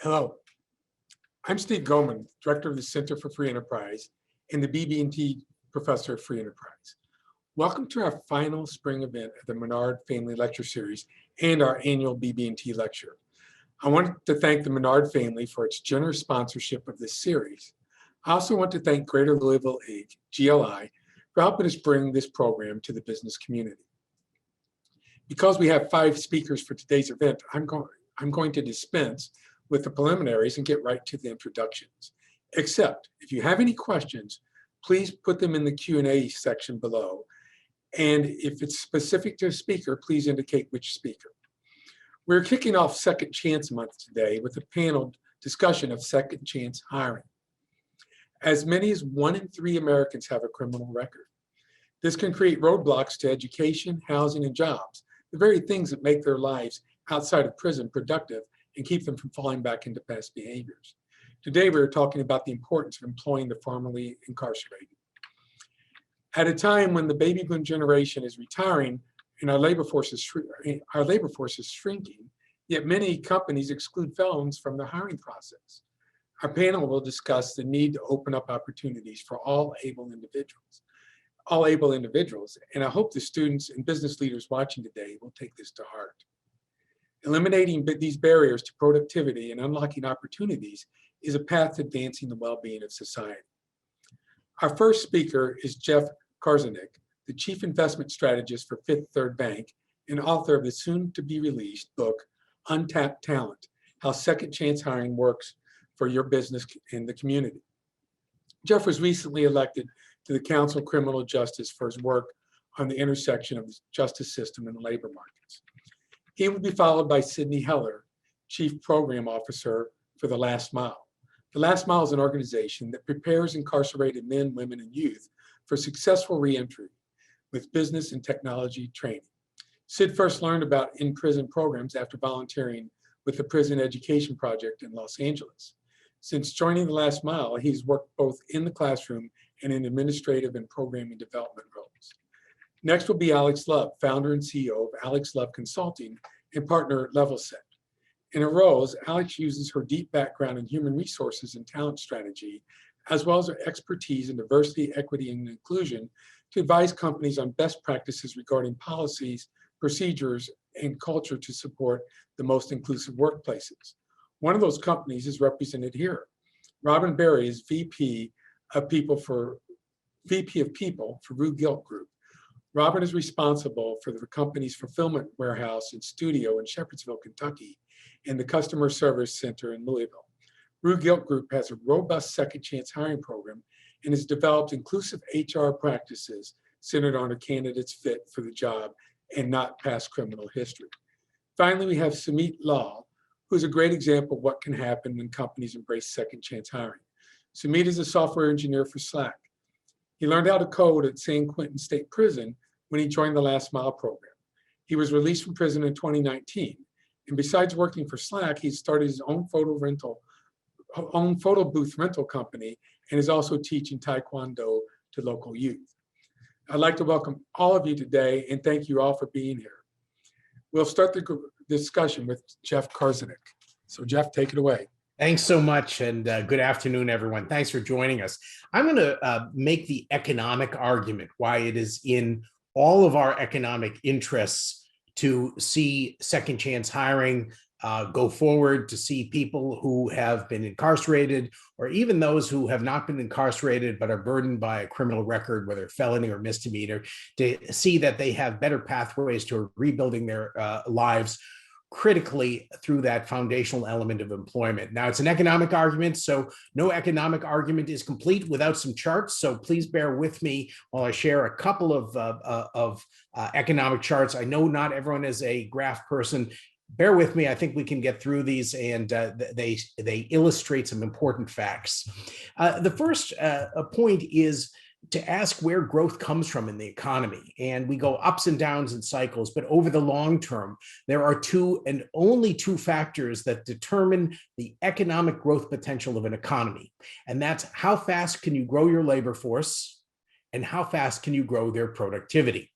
Hello, I'm Steve Goldman, Director of the Center for Free Enterprise and the BB&T Professor of Free Enterprise. Welcome to our final spring event of the Menard Family Lecture Series and our annual BB&T Lecture. I want to thank the Menard family for its generous sponsorship of this series. I also want to thank Greater Louisville Inc., GLI, for helping us bring this program to the business community. Because we have 5 speakers for today's event, I'm going to dispense with the preliminaries and get right to the introductions. Except, if you have any questions, please put them in the Q&A section below. And if it's specific to a speaker, please indicate which speaker. We're kicking off Second Chance Month today with a panel discussion of second chance hiring. As many as 1 in 3 Americans have a criminal record. This can create roadblocks to education, housing, and jobs, the very things that make their lives outside of prison productive and keep them from falling back into past behaviors. Today, we're talking about the importance of employing the formerly incarcerated. At a time when the baby boom generation is retiring and our labor force is shrinking, yet many companies exclude felons from the hiring process. Our panel will discuss the need to open up opportunities for all able individuals, and I hope the students and business leaders watching today will take this to heart. Eliminating these barriers to productivity and unlocking opportunities is a path to advancing the well-being of society. Our first speaker is Jeff Karzanik, the Chief Investment Strategist for Fifth Third Bank and author of the soon-to-be-released book, Untapped Talent, How Second Chance Hiring Works for Your Business and the Community. Jeff was recently elected to the Council of Criminal Justice for his work on the intersection of the justice system and the labor markets. He will be followed by Sydney Heller, Chief Program Officer for The Last Mile. The Last Mile is an organization that prepares incarcerated men, women, and youth for successful reentry with business and technology training. Sid first learned about in-prison programs after volunteering with the Prison Education Project in Los Angeles. Since joining The Last Mile, he's worked both in the classroom and in administrative and programming development roles. Next will be Alex Love, founder and CEO of Alex Love Consulting and partner at LevelSet. In her roles, Alex uses her deep background in human resources and talent strategy, as well as her expertise in diversity, equity, and inclusion to advise companies on best practices regarding policies, procedures, and culture to support the most inclusive workplaces. One of those companies is represented here. Robin Berry is VP of People for Rue Gilt Group. Robin is responsible for the company's fulfillment warehouse and studio in Shepherdsville, Kentucky, and the customer service center in Louisville. Rue Gilt Group has a robust second chance hiring program and has developed inclusive HR practices centered on a candidate's fit for the job and not past criminal history. Finally, we have Sumit Lal, who's a great example of what can happen when companies embrace second chance hiring. Sumit is a software engineer for Slack. He learned how to code at San Quentin State Prison when he joined the Last Mile program. He was released from prison in 2019. And besides working for Slack, he started his own photo booth rental company and is also teaching Taekwondo to local youth. I'd like to welcome all of you today and thank you all for being here. We'll start the discussion with Jeff Karzanik. So Jeff, take it away. Thanks so much, and good afternoon, everyone. Thanks for joining us. I'm going to make the economic argument why it is in all of our economic interests to see second chance hiring go forward, to see people who have been incarcerated, or even those who have not been incarcerated but are burdened by a criminal record, whether felony or misdemeanor, to see that they have better pathways to rebuilding their lives critically through that foundational element of employment. Now, it's an economic argument, so no economic argument is complete without some charts. So please bear with me while I share a couple of economic charts. I know not everyone is a graph person. Bear with me. I think we can get through these, and they illustrate some important facts. The first point is to ask where growth comes from in the economy. And we go ups and downs in cycles, but over the long term, there are two and only two factors that determine the economic growth potential of an economy. And that's how fast can you grow your labor force and how fast can you grow their productivity.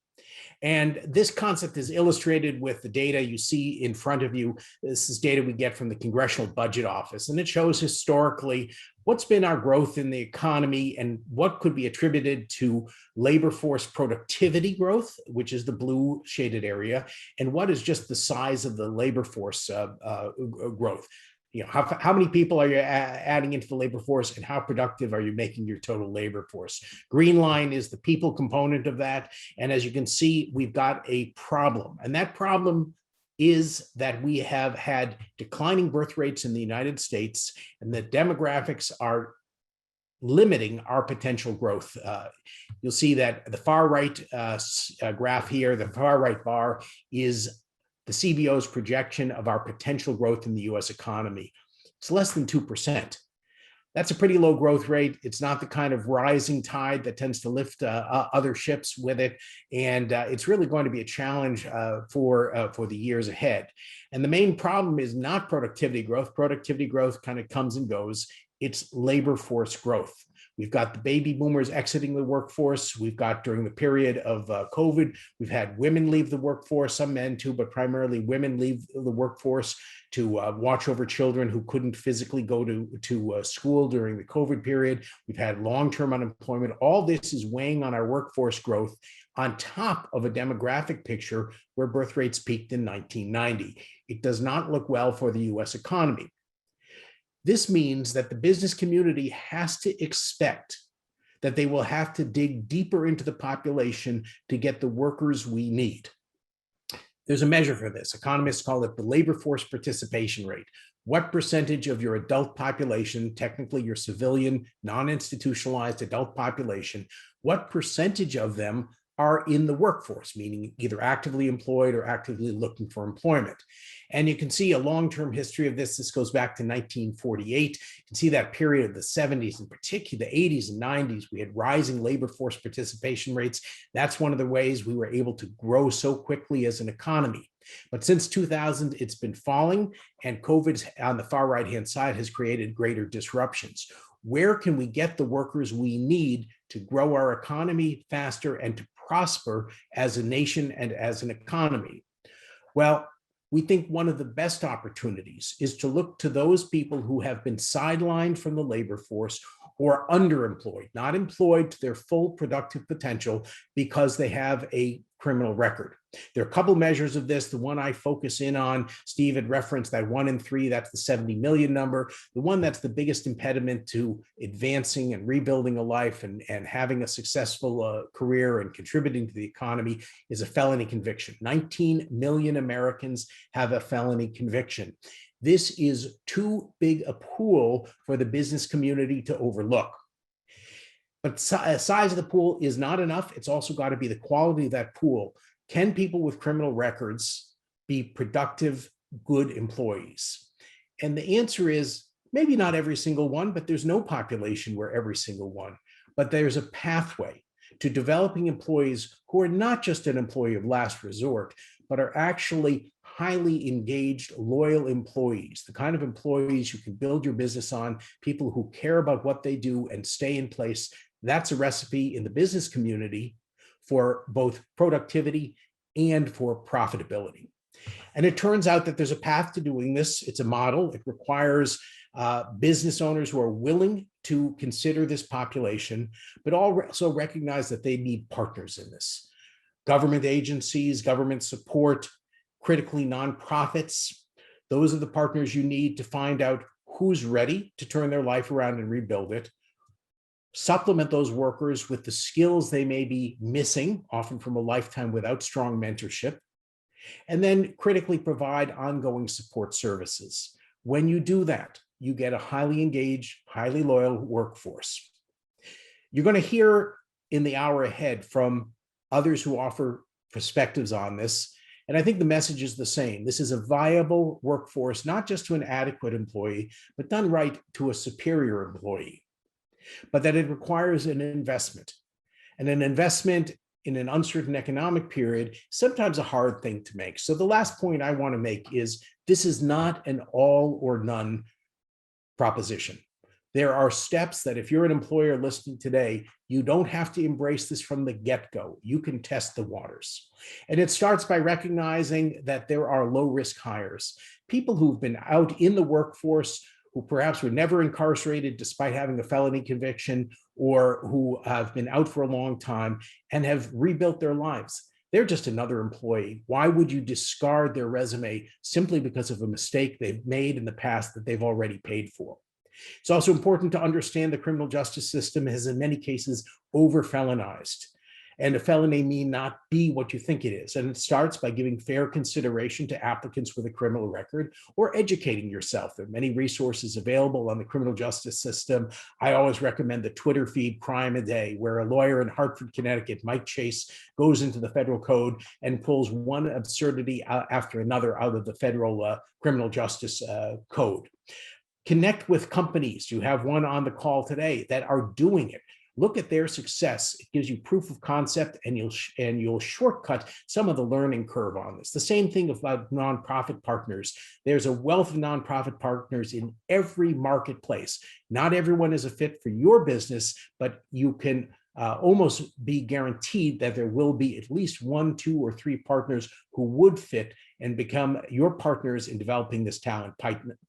And this concept is illustrated with the data you see in front of you. This is data we get from the Congressional Budget Office, and it shows historically what's been our growth in the economy and what could be attributed to labor force productivity growth, which is the blue shaded area, and what is just the size of the labor force growth. You know, how many people are you adding into the labor force, and how productive are you making your total labor force? Green line is the people component of that. And as you can see, we've got a problem. And that problem is that we have had declining birth rates in the United States, and the demographics are limiting our potential growth. You'll see that the far right graph here, the far right bar, is the CBO's projection of our potential growth in the US economy. It's less than 2%. That's a pretty low growth rate. It's not the kind of rising tide that tends to lift other ships with it. And it's really going to be a challenge for the years ahead. And the main problem is not productivity growth. Productivity growth kind of comes and goes. It's labor force growth. We've got the baby boomers exiting the workforce. We've got, during the period of COVID, we've had women leave the workforce, some men too, but primarily women leave the workforce to watch over children who couldn't physically go to school during the COVID period. We've had long-term unemployment. All this is weighing on our workforce growth on top of a demographic picture where birth rates peaked in 1990. It does not look well for the US economy. This means that the business community has to expect that they will have to dig deeper into the population to get the workers we need. There's a measure for this. Economists call it the labor force participation rate. What percentage of your adult population, technically your civilian, non-institutionalized adult population, what percentage of them are in the workforce, meaning either actively employed or actively looking for employment? And you can see a long-term history of this. This goes back to 1948. You can see that period of the 70s, in particular the 80s and 90s, we had rising labor force participation rates. That's one of the ways we were able to grow so quickly as an economy. But since 2000, it's been falling, and COVID on the far right-hand side has created greater disruptions. Where can we get the workers we need to grow our economy faster and to prosper as a nation and as an economy? Well, we think one of the best opportunities is to look to those people who have been sidelined from the labor force or underemployed, not employed to their full productive potential because they have a criminal record. There are a couple measures of this. The one I focus in on, Steve had referenced that 1 in 3, that's the 70 million number. The one that's the biggest impediment to advancing and rebuilding a life and having a successful career and contributing to the economy is a felony conviction. 19 million Americans have a felony conviction. This is too big a pool for the business community to overlook. But size of the pool is not enough. It's also got to be the quality of that pool. Can people with criminal records be productive, good employees? And the answer is maybe not every single one, but there's no population where every single one. But there's a pathway to developing employees who are not just an employee of last resort, but are actually highly engaged, loyal employees, the kind of employees you can build your business on, people who care about what they do and stay in place. That's a recipe in the business community for both productivity and for profitability. And it turns out that there's a path to doing this. It's a model. It requires business owners who are willing to consider this population, but also recognize that they need partners in this. Government agencies, government support, critically nonprofits. Those are the partners you need to find out who's ready to turn their life around and rebuild it. Supplement those workers with the skills they may be missing, often from a lifetime without strong mentorship, and then critically provide ongoing support services. When you do that, you get a highly engaged, highly loyal workforce. You're going to hear in the hour ahead from others who offer perspectives on this, and I think the message is the same. This is a viable workforce, not just to an adequate employee, but done right to a superior employee. But that it requires an investment. And an investment in an uncertain economic period, sometimes a hard thing to make. So the last point I want to make is this is not an all or none proposition. There are steps that if you're an employer listening today, you don't have to embrace this from the get-go. You can test the waters. And it starts by recognizing that there are low-risk hires, people who've been out in the workforce, who perhaps were never incarcerated despite having a felony conviction, or who have been out for a long time and have rebuilt their lives. They're just another employee. Why would you discard their resume simply because of a mistake they've made in the past that they've already paid for? It's also important to understand the criminal justice system is in many cases over-felonized. And a felony may not be what you think it is. And it starts by giving fair consideration to applicants with a criminal record or educating yourself. There are many resources available on the criminal justice system. I always recommend the Twitter feed Crime a Day, where a lawyer in Hartford, Connecticut, Mike Chase, goes into the federal code and pulls one absurdity after another out of the federal criminal justice code. Connect with companies. You have one on the call today that are doing it. Look at their success. It gives you proof of concept, and you'll shortcut some of the learning curve on this. The same thing about nonprofit partners. There's a wealth of nonprofit partners in every marketplace. Not everyone is a fit for your business, but you can almost be guaranteed that there will be at least 1, 2, or 3 partners who would fit and become your partners in developing this talent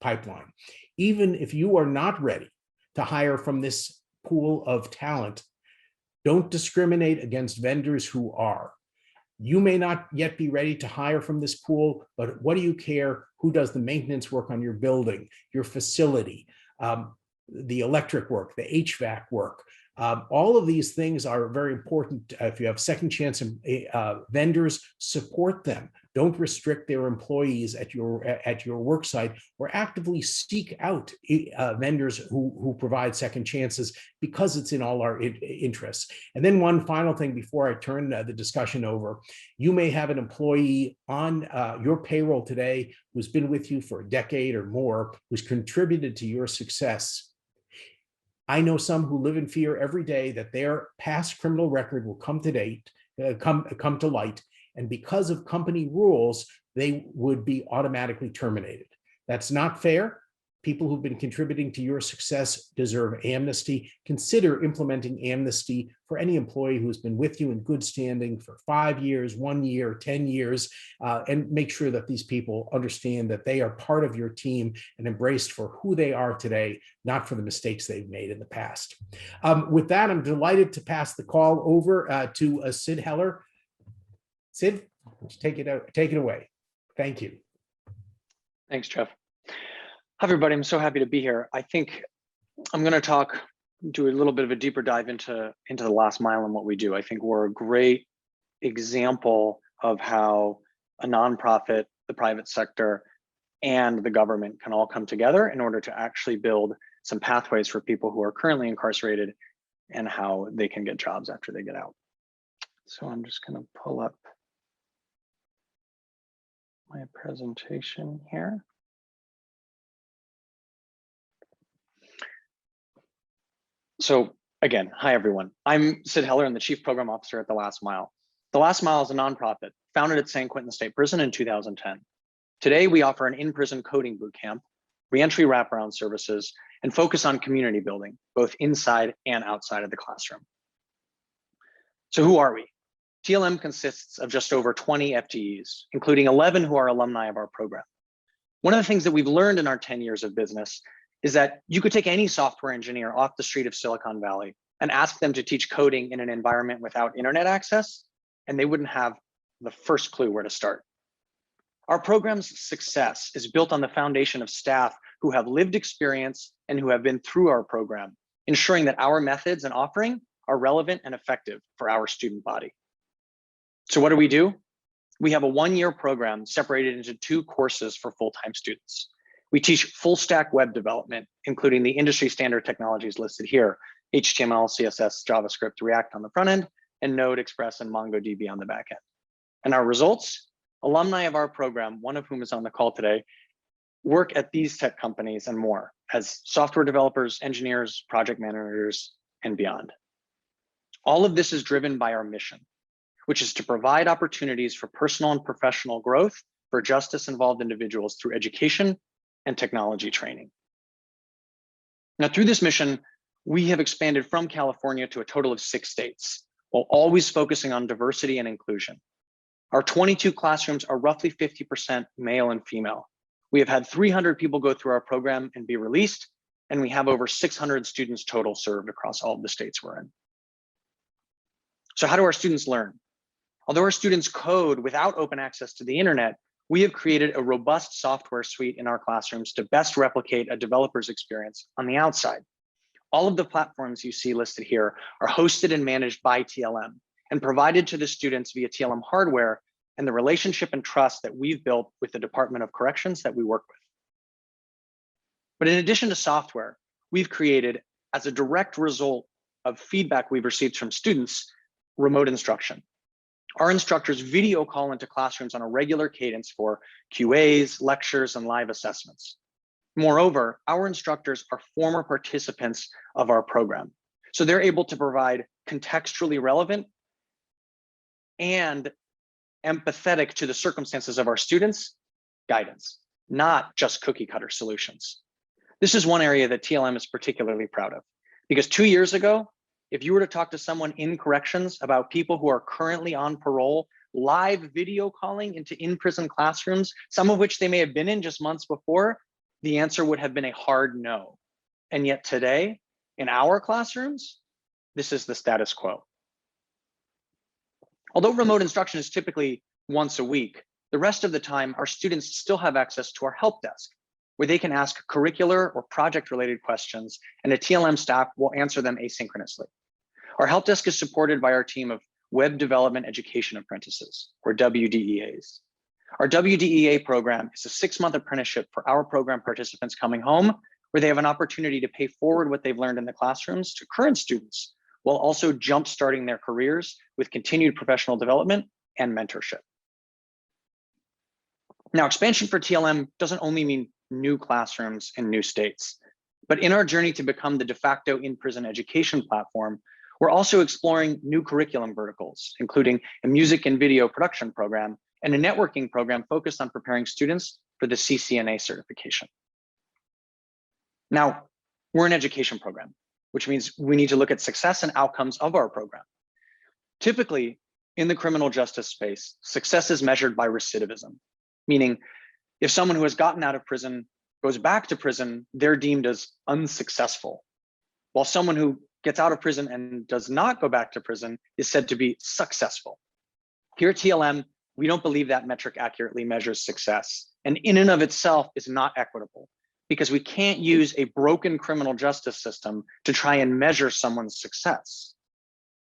pipeline. Even if you are not ready to hire from this pool of talent, don't discriminate against vendors who are. You may not yet be ready to hire from this pool, but what do you care who does the maintenance work on your building, your facility, the electric work, the HVAC work? All of these things are very important. If you have second chance vendors, support them. Don't restrict their employees at your work site, or actively seek out vendors who provide second chances, because it's in all our interests. And then one final thing before I turn the discussion over: you may have an employee on your payroll today who's been with you for a decade or more, who's contributed to your success. I know some who live in fear every day that their past criminal record will come to light, and because of company rules, they would be automatically terminated. That's not fair. People who've been contributing to your success deserve amnesty. Consider implementing amnesty for any employee who's been with you in good standing for 5 years, 1 year, 10 years, and make sure that these people understand that they are part of your team and embraced for who they are today, not for the mistakes they've made in the past. With that, I'm delighted to pass the call over to Sid Heller. Sid, take it away. Thank you. Thanks, Jeff. Hi, everybody. I'm so happy to be here. I think I'm going to do a little bit of a deeper dive into the last mile and what we do. I think we're a great example of how a nonprofit, the private sector, and the government can all come together in order to actually build some pathways for people who are currently incarcerated and how they can get jobs after they get out. So I'm just going to pull up my presentation here. So again, hi everyone. I'm Sid Heller. I'm the Chief Program Officer at The Last Mile. The Last Mile is a nonprofit founded at San Quentin State Prison in 2010. Today, we offer an in-prison coding bootcamp, reentry wraparound services, and focus on community building, both inside and outside of the classroom. So who are we? TLM consists of just over 20 FTEs, including 11 who are alumni of our program. One of the things that we've learned in our 10 years of business is that you could take any software engineer off the street of Silicon Valley and ask them to teach coding in an environment without internet access, and they wouldn't have the first clue where to start. Our program's success is built on the foundation of staff who have lived experience and who have been through our program, ensuring that our methods and offering are relevant and effective for our student body. So what do? We have a 1-year program separated into 2 courses for full-time students. We teach full stack web development, including the industry standard technologies listed here: HTML, CSS, JavaScript, React on the front end, and Node, Express, and MongoDB on the back end. And our results? Alumni of our program, one of whom is on the call today, work at these tech companies and more as software developers, engineers, project managers, and beyond. All of this is driven by our mission, which is to provide opportunities for personal and professional growth for justice-involved individuals through education and technology training. Now, through this mission, we have expanded from California to a total of 6 states, while always focusing on diversity and inclusion. Our 22 classrooms are roughly 50% male and female. We have had 300 people go through our program and be released, and we have over 600 students total served across all of the states we're in. So how do our students learn? Although our students code without open access to the internet, we have created a robust software suite in our classrooms to best replicate a developer's experience on the outside. All of the platforms you see listed here are hosted and managed by TLM and provided to the students via TLM hardware and the relationship and trust that we've built with the Department of Corrections that we work with. But in addition to software, we've created, as a direct result of feedback we've received from students, remote instruction. Our instructors video call into classrooms on a regular cadence for QAs, lectures, and live assessments. Moreover, our instructors are former participants of our program, so they're able to provide contextually relevant and empathetic to the circumstances of our students guidance, not just cookie cutter solutions. This is one area that TLM is particularly proud of, because 2 years ago, if you were to talk to someone in corrections about people who are currently on parole, live video calling into in-prison classrooms, some of which they may have been in just months before, the answer would have been a hard no. And yet today, in our classrooms, this is the status quo. Although remote instruction is typically once a week, the rest of the time, our students still have access to our help desk, where they can ask curricular or project-related questions, and a TLM staff will answer them asynchronously. Our help desk is supported by our team of Web Development Education Apprentices, or WDEAs. Our WDEA program is a 6-month apprenticeship for our program participants coming home, where they have an opportunity to pay forward what they've learned in the classrooms to current students, while also jump-starting their careers with continued professional development and mentorship. Now, expansion for TLM doesn't only mean new classrooms in new states, but in our journey to become the de facto in-prison education platform, we're also exploring new curriculum verticals, including a music and video production program and a networking program focused on preparing students for the CCNA certification. Now, we're an education program, which means we need to look at success and outcomes of our program. Typically, in the criminal justice space, success is measured by recidivism, meaning if someone who has gotten out of prison goes back to prison, they're deemed as unsuccessful, while someone who gets out of prison and does not go back to prison is said to be successful. Here at TLM, we don't believe that metric accurately measures success, and in and of itself is not equitable, because we can't use a broken criminal justice system to try and measure someone's success.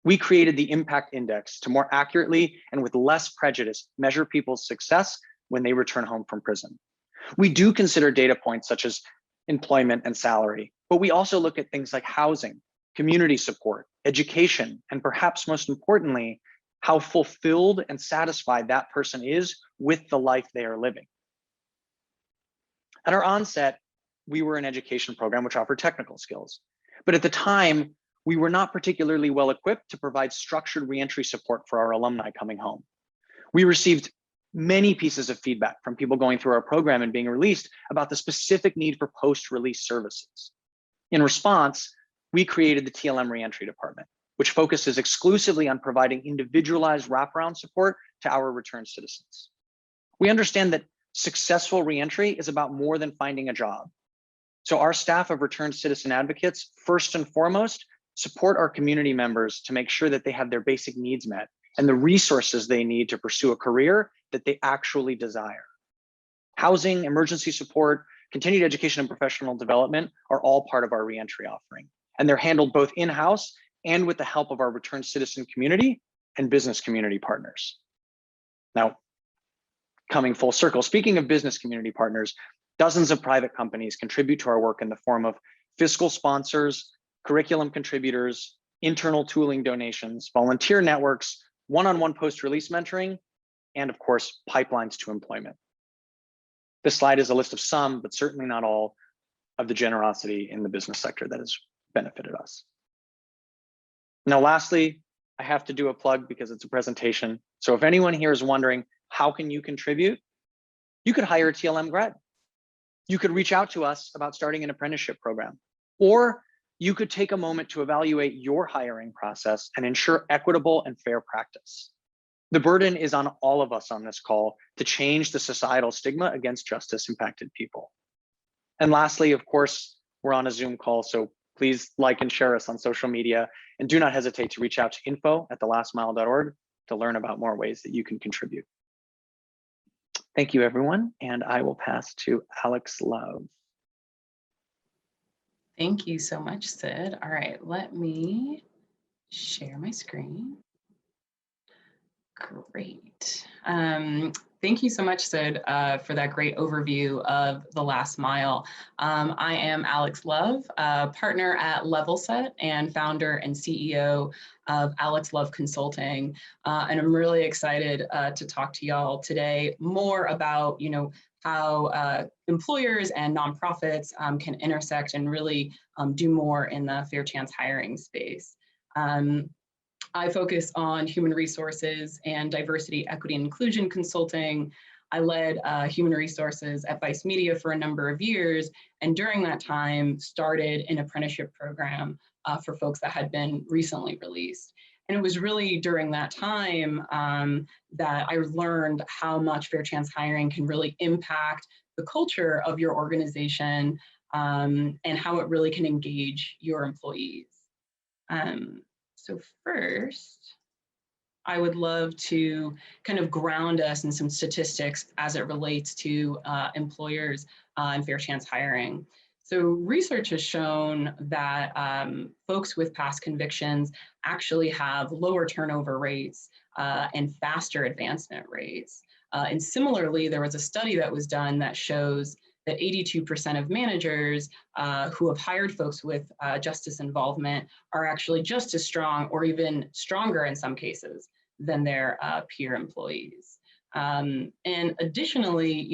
We created the impact index to more accurately and with less prejudice measure people's success when they return home from prison. We do consider data points such as employment and salary, but we also look at things like housing, community support, education, and perhaps most importantly, how fulfilled and satisfied that person is with the life they are living. At our onset, we were an education program which offered technical skills, but at the time, we were not particularly well equipped to provide structured reentry support for our alumni coming home. We received many pieces of feedback from people going through our program and being released about the specific need for post-release services. In response, we created the TLM Reentry Department, which focuses exclusively on providing individualized wraparound support to our returned citizens. We understand that successful reentry is about more than finding a job. So our staff of returned citizen advocates, first and foremost, support our community members to make sure that they have their basic needs met and the resources they need to pursue a career that they actually desire. Housing, emergency support, continued education, and professional development are all part of our reentry offering, and they're handled both in-house and with the help of our returned citizen community and business community partners. Now, coming full circle, speaking of business community partners, dozens of private companies contribute to our work in the form of fiscal sponsors, curriculum contributors, internal tooling donations, volunteer networks, one-on-one post-release mentoring, and of course, pipelines to employment. This slide is a list of some, but certainly not all, of the generosity in the business sector that has benefited us. Now, lastly, I have to do a plug because it's a presentation. So if anyone here is wondering, how can you contribute? You could hire a TLM grad. You could reach out to us about starting an apprenticeship program. Or you could take a moment to evaluate your hiring process and ensure equitable and fair practice. The burden is on all of us on this call to change the societal stigma against justice-impacted people. And lastly, of course, we're on a Zoom call, so please like and share us on social media, and do not hesitate to reach out to info@thelastmile.org to learn about more ways that you can contribute. Thank you, everyone, and I will pass to Alex Love. Thank you so much, Sid. All right, let me share my screen. Great. Thank you so much, Sid, for that great overview of The Last Mile. I am Alex Love, partner at LevelSet and founder and CEO of Alex Love Consulting. And I'm really excited to talk to y'all today more about, how employers and nonprofits can intersect and really do more in the fair chance hiring space. I focus on human resources and diversity, equity, and inclusion consulting. I led human resources at Vice Media for a number of years, and during that time started an apprenticeship program for folks that had been recently released. And it was really during that time that I learned how much fair chance hiring can really impact the culture of your organization and how it really can engage your employees. So first, I would love to kind of ground us in some statistics as it relates to employers and fair chance hiring. So research has shown that folks with past convictions actually have lower turnover rates and faster advancement rates. And similarly, there was a study that was done that shows that 82% of managers who have hired folks with justice involvement are actually just as strong or even stronger in some cases than their peer employees. And additionally,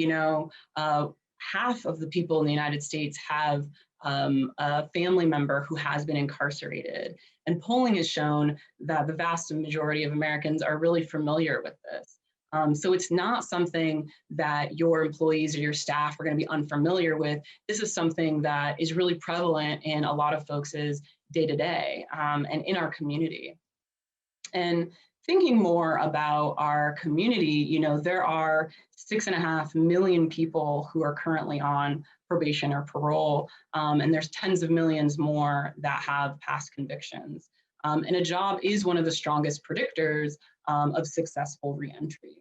half of the people in the United States have a family member who has been incarcerated. And polling has shown that the vast majority of Americans are really familiar with this. So it's not something that your employees or your staff are going to be unfamiliar with. This is something that is really prevalent in a lot of folks' day-to-day and in our community. And thinking more about our community, there are 6.5 million people who are currently on probation or parole, and there's tens of millions more that have past convictions. And a job is one of the strongest predictors of successful reentry.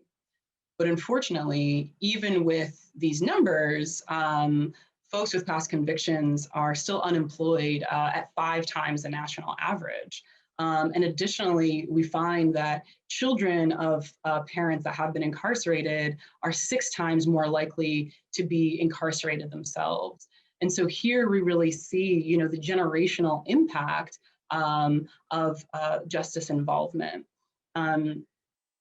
But unfortunately, even with these numbers, folks with past convictions are still unemployed at 5 times the national average. And additionally, we find that children of parents that have been incarcerated are 6 times more likely to be incarcerated themselves. And so here we really see, the generational impact of justice involvement.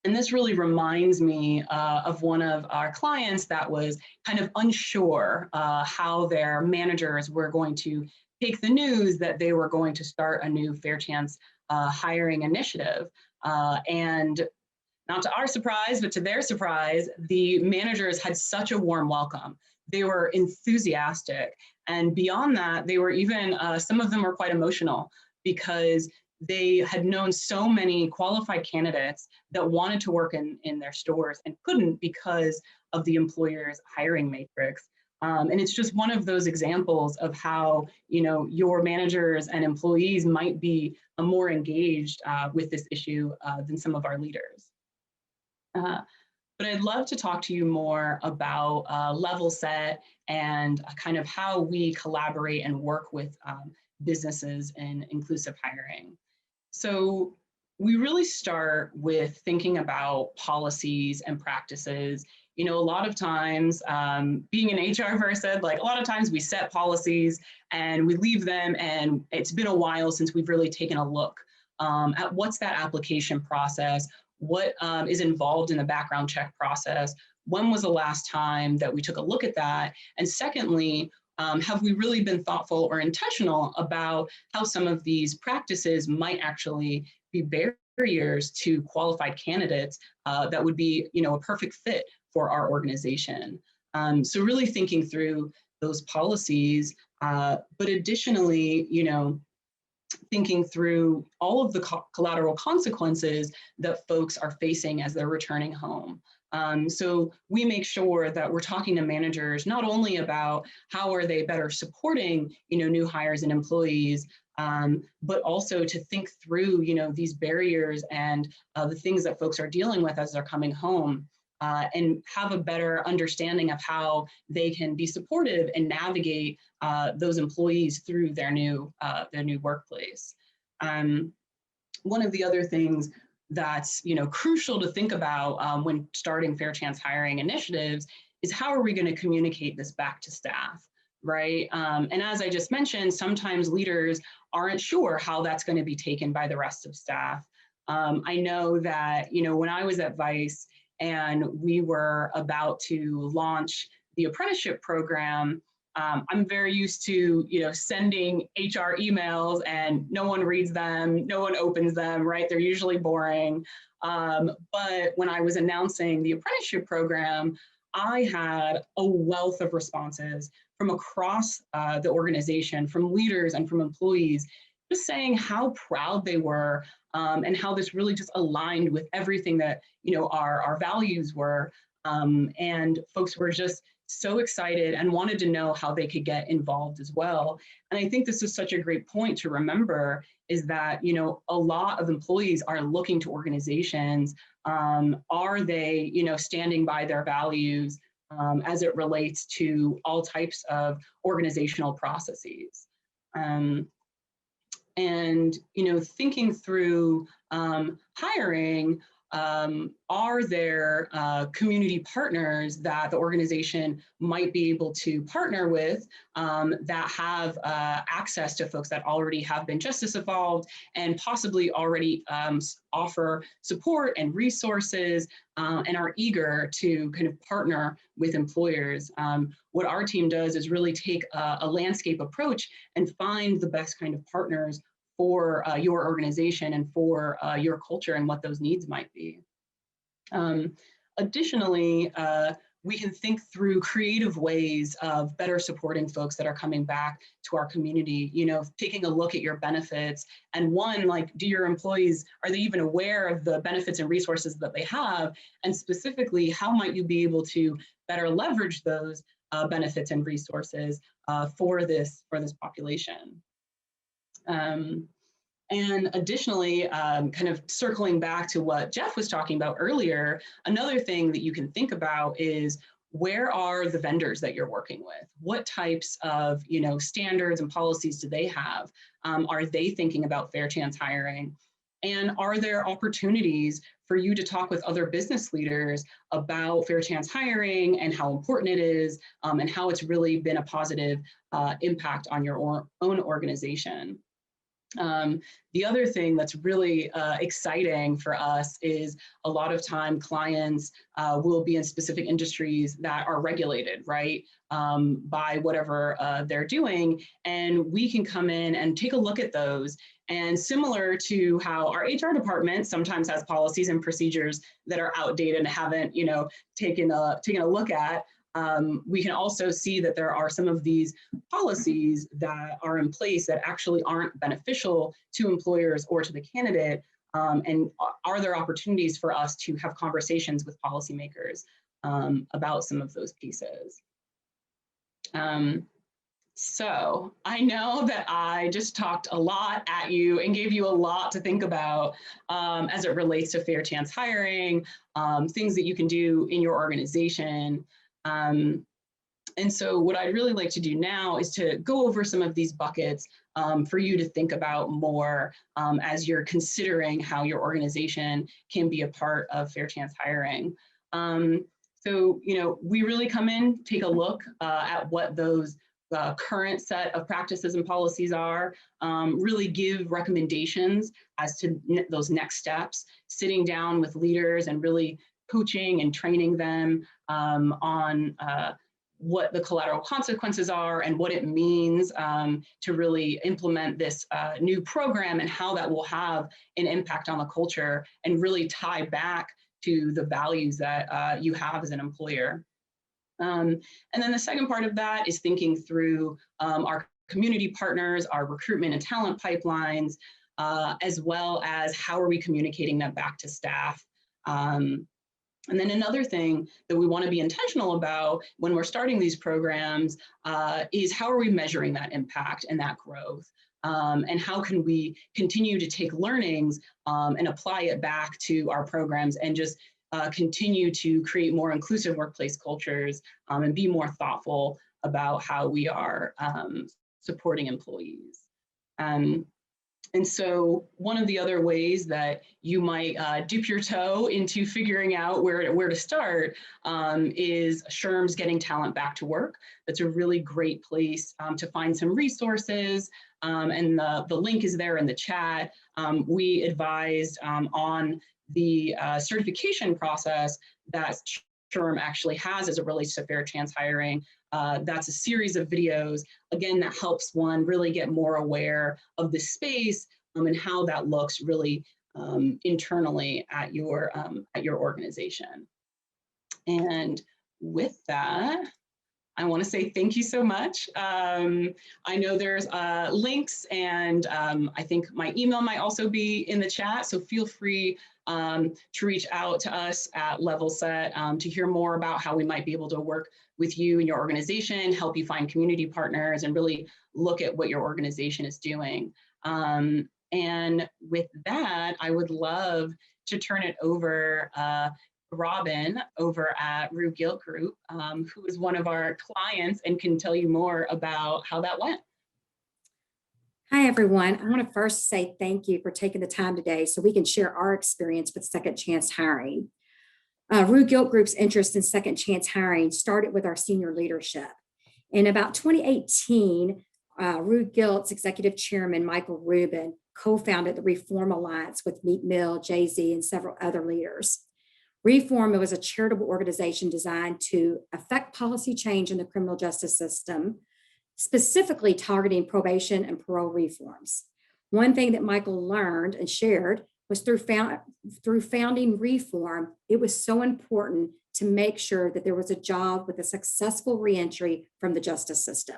And this really reminds me of one of our clients that was kind of unsure how their managers were going to take the news that they were going to start a new fair chance hiring initiative. And not to our surprise, but to their surprise, the managers had such a warm welcome. They were enthusiastic. And beyond that, they were even, some of them were quite emotional because they had known so many qualified candidates that wanted to work in their stores and couldn't because of the employer's hiring matrix. And it's just one of those examples of how, your managers and employees might be more engaged with this issue than some of our leaders. But I'd love to talk to you more about LevelSet and kind of how we collaborate and work with businesses in inclusive hiring. So we really start with thinking about policies and practices. A lot of times, being an HR person, a lot of times we set policies and we leave them, and it's been a while since we've really taken a look at what's that application process, what is involved in the background check process, when was the last time that we took a look at that, and secondly, have we really been thoughtful or intentional about how some of these practices might actually be barriers to qualified candidates that would be, a perfect fit for our organization? So really thinking through those policies But additionally, thinking through all of the collateral consequences that folks are facing as they're returning home. So we make sure that we're talking to managers not only about how are they better supporting, new hires and employees, but also to think through, these barriers and the things that folks are dealing with as they're coming home. And have a better understanding of how they can be supportive and navigate those employees through their new workplace. One of the other things that's crucial to think about when starting fair chance hiring initiatives is how are we going to communicate this back to staff, right? And as I just mentioned, sometimes leaders aren't sure how that's going to be taken by the rest of staff. I know that when I was at Vice, and we were about to launch the apprenticeship program, I'm very used to, sending HR emails and no one reads them, no one opens them, right? They're usually boring. But when I was announcing the apprenticeship program, I had a wealth of responses from across the organization, from leaders and from employees, just saying how proud they were and how this really just aligned with everything that our values were. And folks were just so excited and wanted to know how they could get involved as well. And I think this is such a great point to remember is that, a lot of employees are looking to organizations. Are they, standing by their values as it relates to all types of organizational processes? And thinking through hiring, are there community partners that the organization might be able to partner with that have access to folks that already have been justice involved and possibly already offer support and resources and are eager to kind of partner with employers? What our team does is really take a landscape approach and find the best kind of partners for your organization and for your culture and what those needs might be. Additionally, we can think through creative ways of better supporting folks that are coming back to our community, taking a look at your benefits and do your employees, are they even aware of the benefits and resources that they have? And specifically, how might you be able to better leverage those benefits and resources for this population? And additionally, kind of circling back to what Jeff was talking about earlier, another thing that you can think about is where are the vendors that you're working with? What types of standards and policies do they have? Are they thinking about fair chance hiring? And are there opportunities for you to talk with other business leaders about fair chance hiring and how important it is and how it's really been a positive impact on your own organization? The other thing that's really exciting for us is a lot of time clients will be in specific industries that are regulated, right, by whatever they're doing. And we can come in and take a look at those. And similar to how our HR department sometimes has policies and procedures that are outdated and haven't, taken a look at, we can also see that there are some of these policies that are in place that actually aren't beneficial to employers or to the candidate. And are there opportunities for us to have conversations with policymakers about some of those pieces? So I know that I just talked a lot at you and gave you a lot to think about as it relates to fair chance hiring, things that you can do in your organization. And so what I'd really like to do now is to go over some of these buckets for you to think about more as you're considering how your organization can be a part of fair chance hiring. So, we really come in, take a look at what those current set of practices and policies are, really give recommendations as to those next steps, sitting down with leaders and really coaching and training them on what the collateral consequences are and what it means to really implement this new program and how that will have an impact on the culture and really tie back to the values that you have as an employer. And then the second part of that is thinking through our community partners, our recruitment and talent pipelines, as well as how are we communicating that back to staff. And then another thing that we want to be intentional about when we're starting these programs is how are we measuring that impact and that growth? And how can we continue to take learnings and apply it back to our programs and just continue to create more inclusive workplace cultures and be more thoughtful about how we are supporting employees. And so one of the other ways that you might dip your toe into figuring out where to start is SHRM's Getting Talent Back to Work. That's a really great place to find some resources. And the link is there in the chat. We advised on the certification process that SHRM actually has as it relates to fair chance hiring. That's a series of videos, again, that helps one really get more aware of the space and how that looks really internally at your organization. And with that, I want to say thank you so much. I know there's links, and I think my email might also be in the chat, so feel free to reach out to us at LevelSet to hear more about how we might be able to work with you and your organization, help you find community partners, and really look at what your organization is doing. And with that, I would love to turn it over Robin over at Rue Gilt Group, who is one of our clients and can tell you more about how that went. Hi, everyone. I want to first say thank you for taking the time today so we can share our experience with second chance hiring. Rue Gilt Group's interest in second chance hiring started with our senior leadership. In about 2018, Rue Gilt's executive chairman, Michael Rubin, co-founded the Reform Alliance with Meek Mill, Jay-Z, and several other leaders. Reform was a charitable organization designed to affect policy change in the criminal justice system, specifically targeting probation and parole reforms. One thing that Michael learned and shared was through founding Reform, it was so important to make sure that there was a job with a successful reentry from the justice system.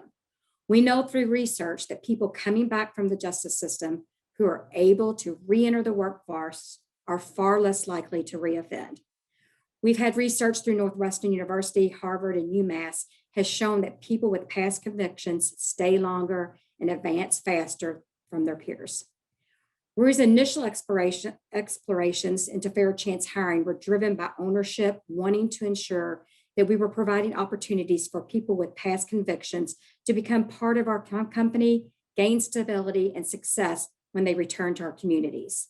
We know through research that people coming back from the justice system who are able to reenter the workforce are far less likely to reoffend. We've had research through Northwestern University, Harvard, and UMass has shown that people with past convictions stay longer and advance faster from their peers. Rue's initial explorations into fair chance hiring were driven by ownership, wanting to ensure that we were providing opportunities for people with past convictions to become part of our company, gain stability and success when they return to our communities.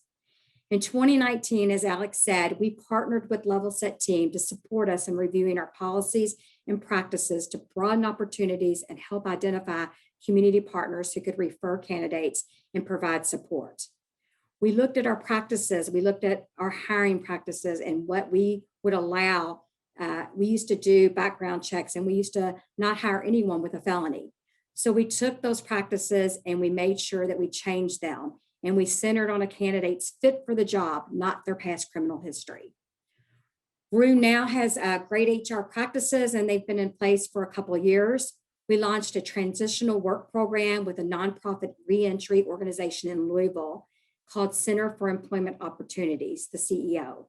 In 2019, as Alex said, we partnered with LevelSet team to support us in reviewing our policies and practices to broaden opportunities and help identify community partners who could refer candidates and provide support. We looked at our practices, we looked at our hiring practices and what we would allow. We used to do background checks and we used to not hire anyone with a felony. So we took those practices and we made sure that we changed them and we centered on a candidate's fit for the job, not their past criminal history. Rue now has great HR practices and they've been in place for a couple of years. We launched a transitional work program with a nonprofit reentry organization in Louisville called Center for Employment Opportunities, the CEO.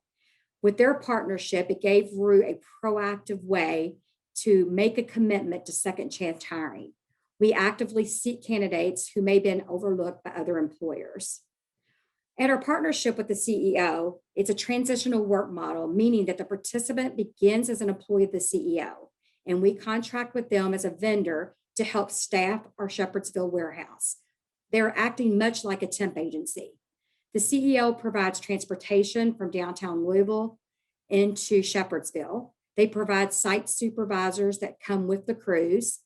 With their partnership, it gave Rue a proactive way to make a commitment to second chance hiring. We actively seek candidates who may have been overlooked by other employers. At our partnership with the CEO, it's a transitional work model, meaning that the participant begins as an employee of the CEO, and we contract with them as a vendor to help staff our Shepherdsville warehouse. They're acting much like a temp agency. The CEO provides transportation from downtown Louisville into Shepherdsville. They provide site supervisors that come with the crews.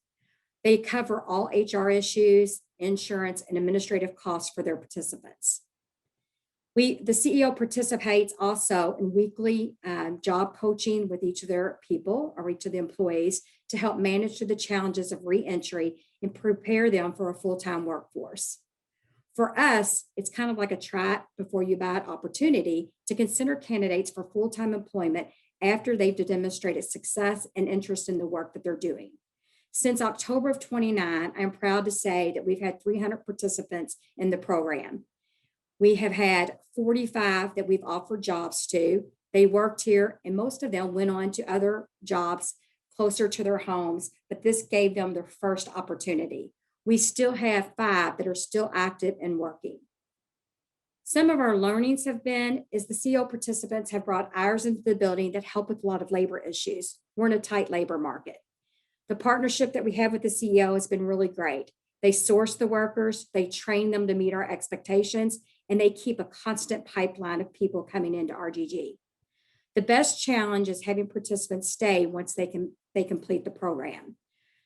They cover all HR issues, insurance, and administrative costs for their participants. The CEO participates also in weekly job coaching with each of their people or each of the employees to help manage through the challenges of reentry and prepare them for a full-time workforce. For us, it's kind of like a try before you buy it opportunity to consider candidates for full-time employment after they've demonstrated success and interest in the work that they're doing. Since October of 29, I'm proud to say that we've had 300 participants in the program. We have had 45 that we've offered jobs to. They worked here, and most of them went on to other jobs closer to their homes, but this gave them their first opportunity. We still have 5 that are still active and working. Some of our learnings have been is the CO participants have brought hours into the building that help with a lot of labor issues. We're in a tight labor market. The partnership that we have with the CEO has been really great. They source the workers, they train them to meet our expectations, and they keep a constant pipeline of people coming into RGG. The best challenge is having participants stay once they complete the program.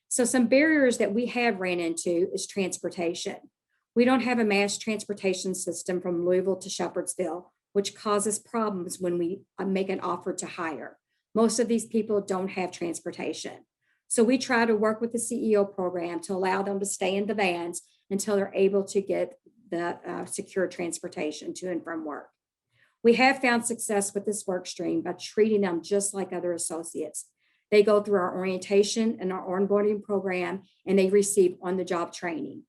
So some barriers that we have ran into is transportation. We don't have a mass transportation system from Louisville to Shepherdsville, which causes problems when we make an offer to hire. Most of these people don't have transportation. So we try to work with the CEO program to allow them to stay in the vans until they're able to get the secure transportation to and from work. We have found success with this work stream by treating them just like other associates. They go through our orientation and our onboarding program, and they receive on-the-job training.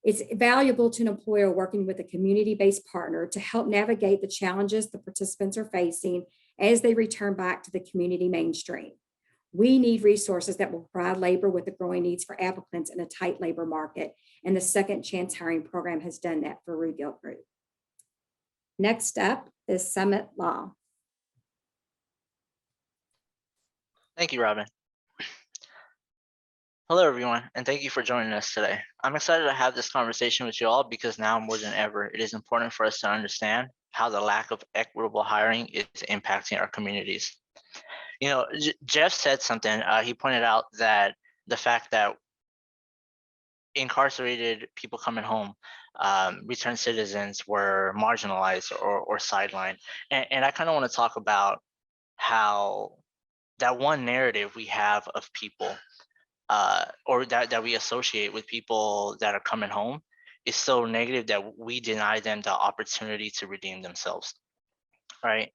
It's valuable to an employer working with a community-based partner to help navigate the challenges the participants are facing as they return back to the community mainstream. We need resources that will provide labor with the growing needs for applicants in a tight labor market, and the Second Chance Hiring Program has done that for Rue Gilt Group. Next up is Summit Law. Thank you, Robin. Hello, everyone, and thank you for joining us today. I'm excited to have this conversation with you all because now more than ever, it is important for us to understand how the lack of equitable hiring is impacting our communities. You know, Jeff said something, he pointed out that the fact that incarcerated people coming home, returned citizens were marginalized or sidelined. And I kind of want to talk about how that one narrative we have of people or that we associate with people that are coming home is so negative that we deny them the opportunity to redeem themselves, right?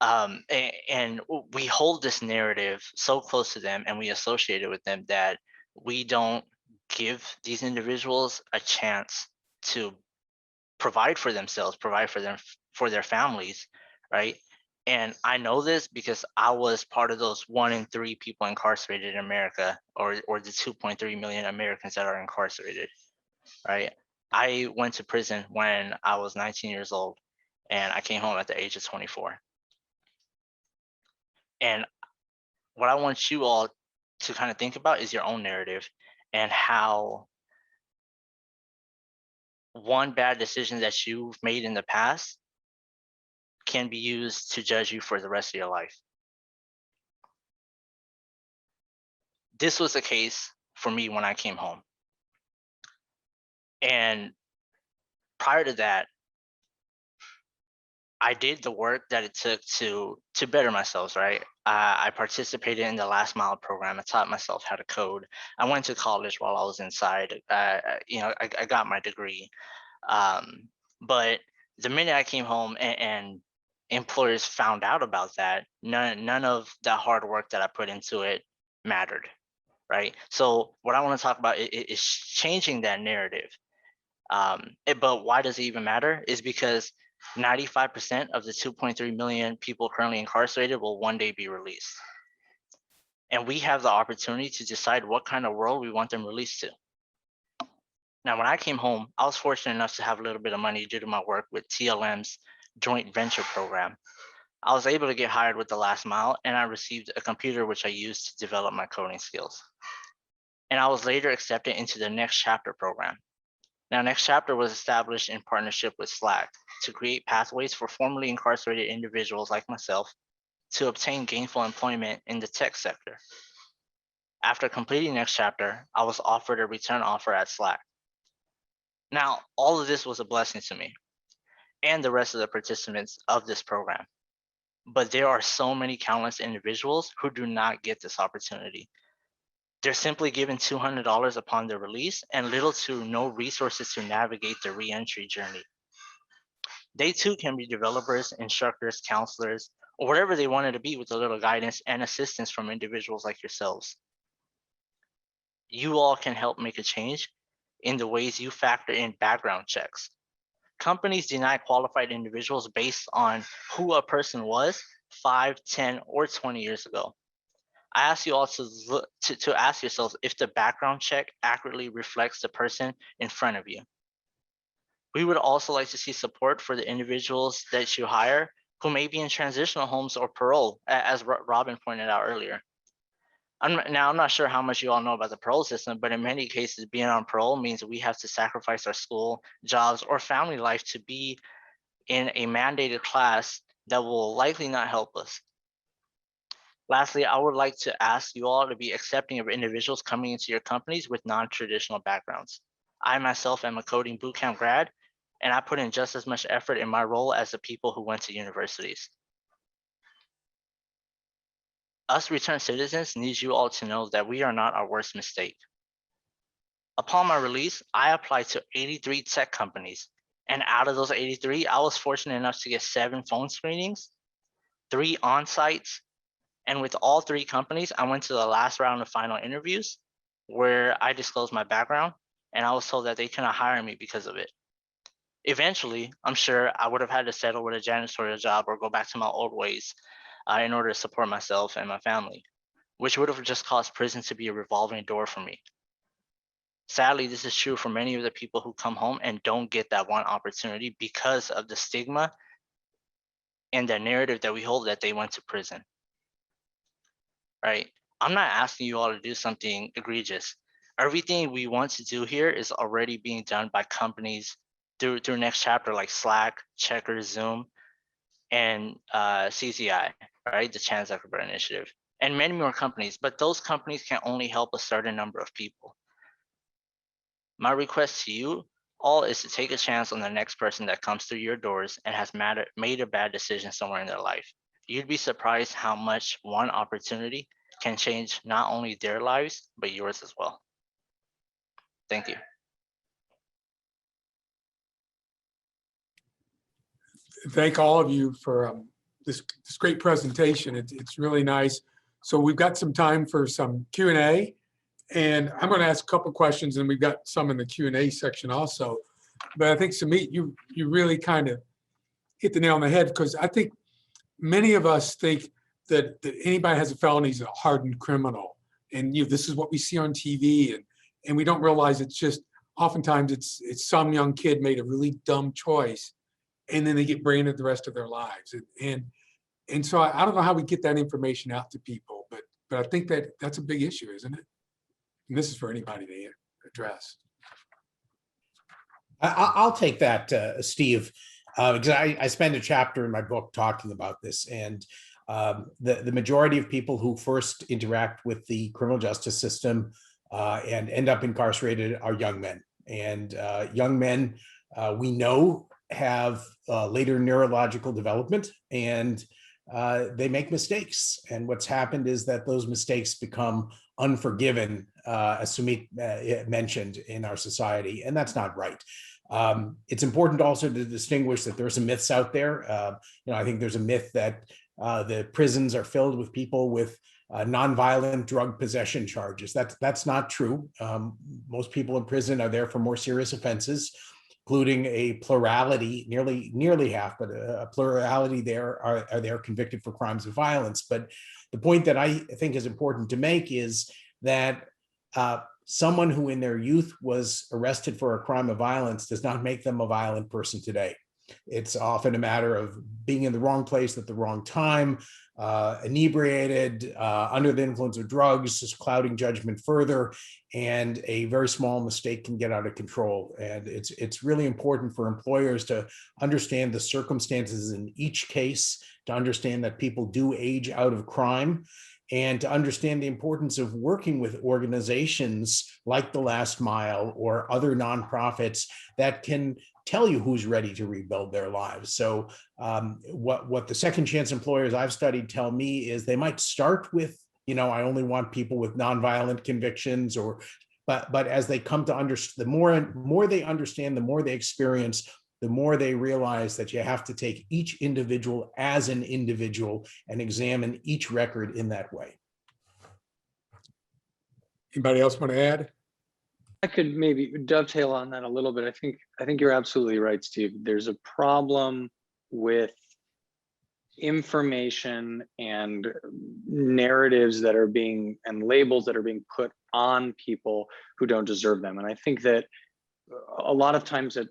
And we hold this narrative so close to them and we associate it with them that we don't give these individuals a chance to provide for themselves, provide for them, for their families, right? And I know this because I was part of those 1 in 3 people incarcerated in America, or the 2.3 million Americans that are incarcerated, right? I went to prison when I was 19 years old, and I came home at the age of 24. And what I want you all to kind of think about is your own narrative and how one bad decision that you've made in the past can be used to judge you for the rest of your life. This was the case for me when I came home. And prior to that, I did the work that it took to better myself, right? I participated in the last mile program. I taught myself how to code. I went to college while I was inside. I got my degree. But the minute I came home and employers found out about that, none of that hard work that I put into it mattered, right? So what I want to talk about is changing that narrative. But why does it even matter? Is because 95% of the 2.3 million people currently incarcerated will one day be released. And we have the opportunity to decide what kind of world we want them released to. Now, when I came home, I was fortunate enough to have a little bit of money due to my work with TLM's joint venture program. I was able to get hired with the last mile, and I received a computer which I used to develop my coding skills. And I was later accepted into the Next Chapter program. Now, Next Chapter was established in partnership with Slack to create pathways for formerly incarcerated individuals like myself to obtain gainful employment in the tech sector. After completing Next Chapter, I was offered a return offer at Slack. Now, all of this was a blessing to me and the rest of the participants of this program. But there are so many countless individuals who do not get this opportunity. They're simply given $200 upon their release and little to no resources to navigate the re-entry journey. They too can be developers, instructors, counselors, or whatever they wanted to be with a little guidance and assistance from individuals like yourselves. You all can help make a change in the ways you factor in background checks. Companies deny qualified individuals based on who a person was 5, 10, or 20 years ago. I ask you all to ask yourselves if the background check accurately reflects the person in front of you. We would also like to see support for the individuals that you hire who may be in transitional homes or parole, as Robin pointed out earlier. I'm not sure how much you all know about the parole system, but in many cases, being on parole means we have to sacrifice our school, jobs, or family life to be in a mandated class that will likely not help us. Lastly, I would like to ask you all to be accepting of individuals coming into your companies with non-traditional backgrounds. I myself am a coding bootcamp grad, and I put in just as much effort in my role as the people who went to universities. Us returned citizens need you all to know that we are not our worst mistake. Upon my release, I applied to 83 tech companies, and out of those 83, I was fortunate enough to get 7 phone screenings, 3 on-sites, and with all 3 companies, I went to the last round of final interviews where I disclosed my background, and I was told that they couldn't hire me because of it. Eventually, I'm sure I would have had to settle with a janitorial job or go back to my old ways in order to support myself and my family, which would have just caused prison to be a revolving door for me. Sadly, this is true for many of the people who come home and don't get that one opportunity because of the stigma and the narrative that we hold that they went to prison. Right? I'm not asking you all to do something egregious. Everything we want to do here is already being done by companies through Next Chapter like Slack, Checkers, Zoom, and CCI, right? The Chan Zuckerberg Initiative, and many more companies, but those companies can only help a certain number of people. My request to you all is to take a chance on the next person that comes through your doors and has made a bad decision somewhere in their life. You'd be surprised how much one opportunity can change not only their lives, but yours as well. Thank you. Thank all of you for this great presentation. It's really nice. So we've got some time for some Q&A, and I'm going to ask a couple questions, and we've got some in the Q&A section also. But I think, Samit, you really kind of hit the nail on the head, because I think many of us think that anybody has a felony is a hardened criminal, and this is what we see on TV, and we don't realize it's just oftentimes it's some young kid made a really dumb choice, and then they get branded the rest of their lives. And so I don't know how we get that information out to people, but I think that's a big issue, isn't it? And this is for anybody to address. I'll take that, Steve, because I spend a chapter in my book talking about this, and the majority of people who first interact with the criminal justice system and end up incarcerated are young men. And young men, we know, have later neurological development, and they make mistakes. And what's happened is that those mistakes become unforgiven, as Sumit mentioned, in our society, and that's not right. It's important also to distinguish that there are some myths out there. I think there's a myth that the prisons are filled with people with nonviolent drug possession charges. That's not true. Most people in prison are there for more serious offenses, including a plurality, nearly half, but a plurality there are there convicted for crimes of violence. But the point that I think is important to make is that someone who in their youth was arrested for a crime of violence does not make them a violent person today. It's often a matter of being in the wrong place at the wrong time, inebriated, under the influence of drugs, just clouding judgment further, and a very small mistake can get out of control. And it's really important for employers to understand the circumstances in each case, to understand that people do age out of crime, and to understand the importance of working with organizations like The Last Mile or other nonprofits that can tell you who's ready to rebuild their lives. So what the second chance employers I've studied tell me is they might start with, I only want people with nonviolent convictions, but as they come to understand, the more they understand, the more they experience, the more they realize that you have to take each individual as an individual and examine each record in that way. Anybody else want to add? I could maybe dovetail on that a little bit. I think you're absolutely right, Steve. There's a problem with information and narratives that are being, and labels that are being put on people who don't deserve them. And I think that a lot of times at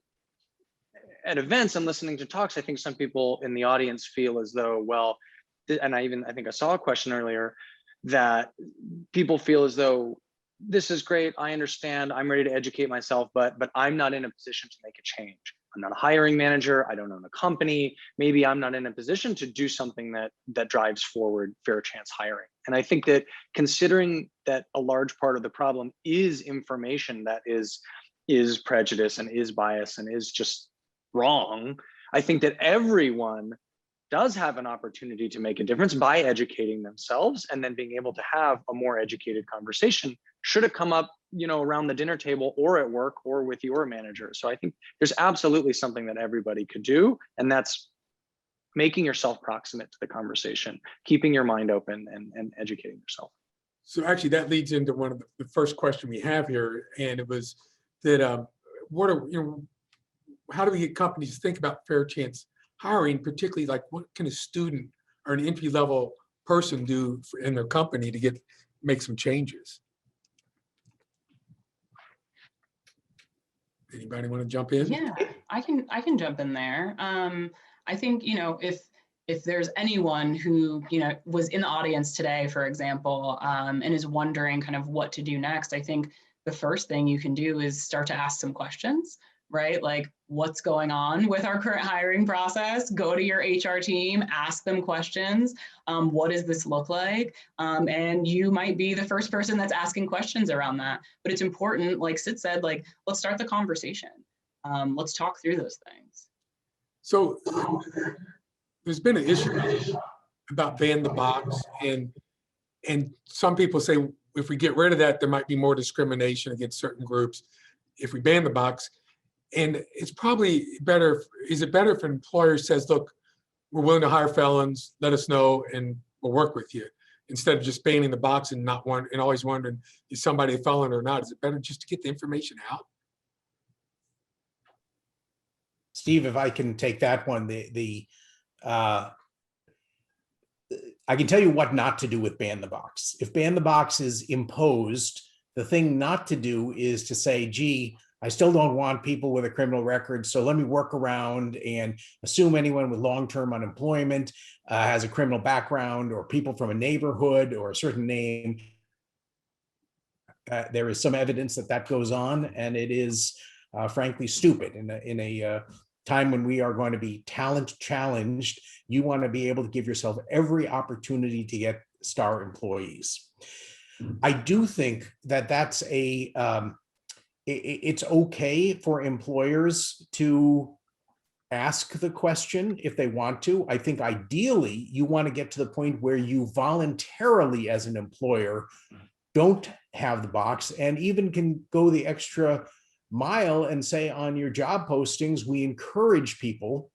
events and listening to talks, I think some people in the audience feel as though, well, and I think I saw a question earlier that people feel as though this is great, I understand, I'm ready to educate myself, but I'm not in a position to make a change. I'm not a hiring manager, I don't own a company, maybe I'm not in a position to do something that drives forward fair chance hiring. And I think that considering that a large part of the problem is information that is prejudice and is bias and is just wrong, I think that everyone does have an opportunity to make a difference by educating themselves and then being able to have a more educated conversation should it come up, around the dinner table or at work or with your manager. So I think there's absolutely something that everybody could do, and that's making yourself proximate to the conversation, keeping your mind open and educating yourself. So actually that leads into one of the first question we have here, and it was that how do we get companies to think about fair chance hiring, particularly like what can a student or an entry-level person do in their company to make some changes? Anybody want to jump in? Yeah, I can jump in there. I think, if there's anyone who, was in the audience today, for example, and is wondering kind of what to do next, I think the first thing you can do is start to ask some questions, right? Like, what's going on with our current hiring process? Go to your HR team, ask them questions. What does this look like? And you might be the first person that's asking questions around that. But it's important, like Sid said, like, let's start the conversation. Let's talk through those things. So there's been an issue about ban the box, and some people say if we get rid of that, there might be more discrimination against certain groups if we ban the box. And it's probably better, is it better if an employer says, look, we're willing to hire felons, let us know, and we'll work with you, instead of just banning the box and always wondering, is somebody a felon or not? Is it better just to get the information out? Steve, if I can take that one, I can tell you what not to do with ban the box. If ban the box is imposed, the thing not to do is to say, gee, I still don't want people with a criminal record, so let me work around and assume anyone with long-term unemployment has a criminal background, or people from a neighborhood or a certain name. There is some evidence that goes on, and it is frankly stupid. In a time when we are going to be talent challenged, you want to be able to give yourself every opportunity to get star employees. I do think that's it's okay for employers to ask the question if they want to. I think ideally you want to get to the point where you voluntarily as an employer don't have the box, and even can go the extra mile and say on your job postings, we encourage people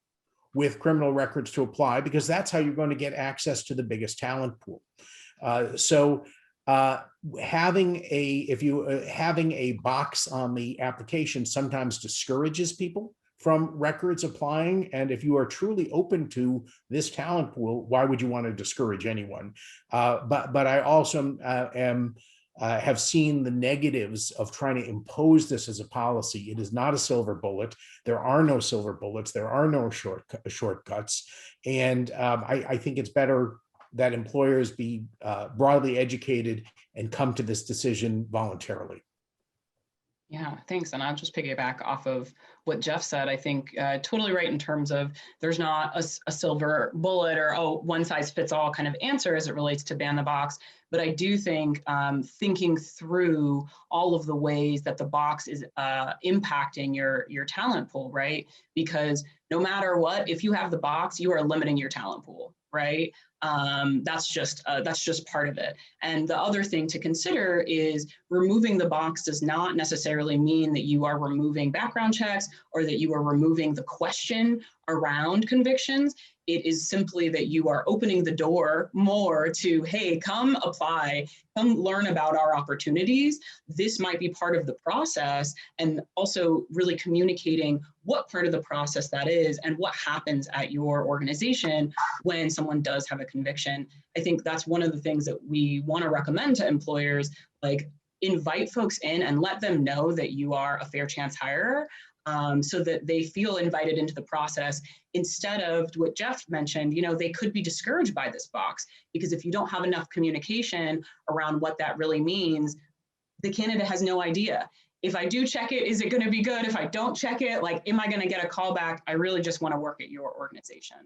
with criminal records to apply, because that's how you're going to get access to the biggest talent pool. Having a box on the application sometimes discourages people from records applying. And if you are truly open to this talent pool, why would you want to discourage anyone? But I also have seen the negatives of trying to impose this as a policy. It is not a silver bullet. There are no silver bullets. There are no shortcuts. And I think it's better that employers be broadly educated and come to this decision voluntarily. Yeah, thanks. And I'll just piggyback off of what Jeff said. I think totally right in terms of there's not a silver bullet or one size fits all kind of answer as it relates to ban the box. But I do think thinking through all of the ways that the box is impacting your talent pool, right? Because no matter what, if you have the box, you are limiting your talent pool, right? That's just part of it. And the other thing to consider is removing the box does not necessarily mean that you are removing background checks or that you are removing the question around convictions. It is simply that you are opening the door more to, hey, come apply, come learn about our opportunities. This might be part of the process, and also really communicating what part of the process that is and what happens at your organization when someone does have a conviction. I think that's one of the things that we want to recommend to employers, like invite folks in and let them know that you are a fair chance hirer, so that they feel invited into the process, instead of what Jeff mentioned, they could be discouraged by this box, because if you don't have enough communication around what that really means, the candidate has no idea. If I do check it, is it going to be good? If I don't check it, like, am I going to get a call back? I really just want to work at your organization.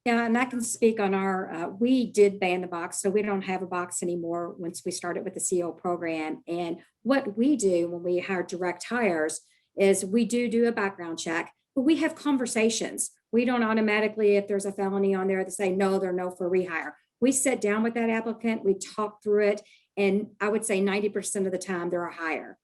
Yeah, and I can speak on we did ban the box, so we don't have a box anymore once we started with the CO program. And what we do when we hire direct hires is we do a background check, but we have conversations. We don't automatically, if there's a felony on there, to say, no, they're no for rehire. We sit down with that applicant, we talk through it, and I would say 90% of the time they're a hire.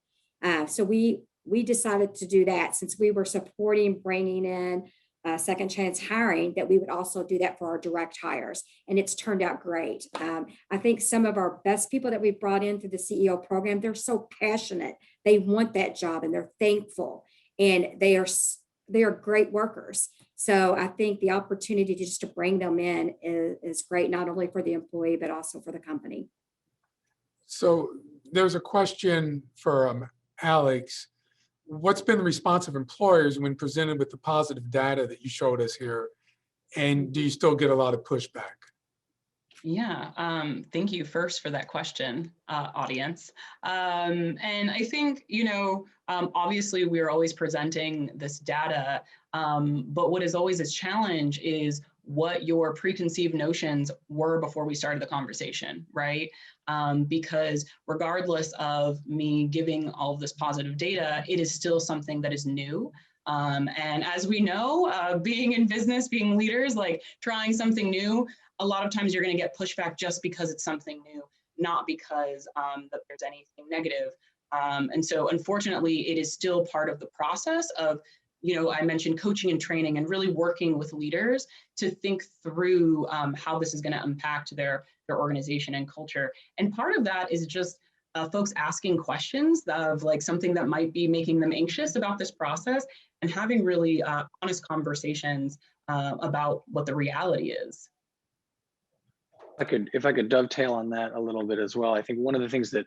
So we decided to do that, since we were supporting bringing in second chance hiring, that we would also do that for our direct hires. And it's turned out great. I think some of our best people that we've brought in through the CEO program, they're so passionate. They want that job and they're thankful, and they are great workers. So I think the opportunity just to bring them in is great, not only for the employee, but also for the company. So there's a question for Alex. What's been the response of employers when presented with the positive data that you showed us here? And do you still get a lot of pushback? Yeah, thank you first for that question, audience. And I think, obviously we're always presenting this data, but what is always a challenge is what your preconceived notions were before we started the conversation, right? Because regardless of me giving all of this positive data, it is still something that is new. And as we know, being in business, being leaders, like trying something new, a lot of times you're going to get pushback just because it's something new, not because that there's anything negative. And so unfortunately, it is still part of the process of, I mentioned coaching and training and really working with leaders to think through how this is going to impact their organization and culture. And part of that is just folks asking questions of like something that might be making them anxious about this process, and having really honest conversations about what the reality is. If I could dovetail on that a little bit as well. I think one of the things that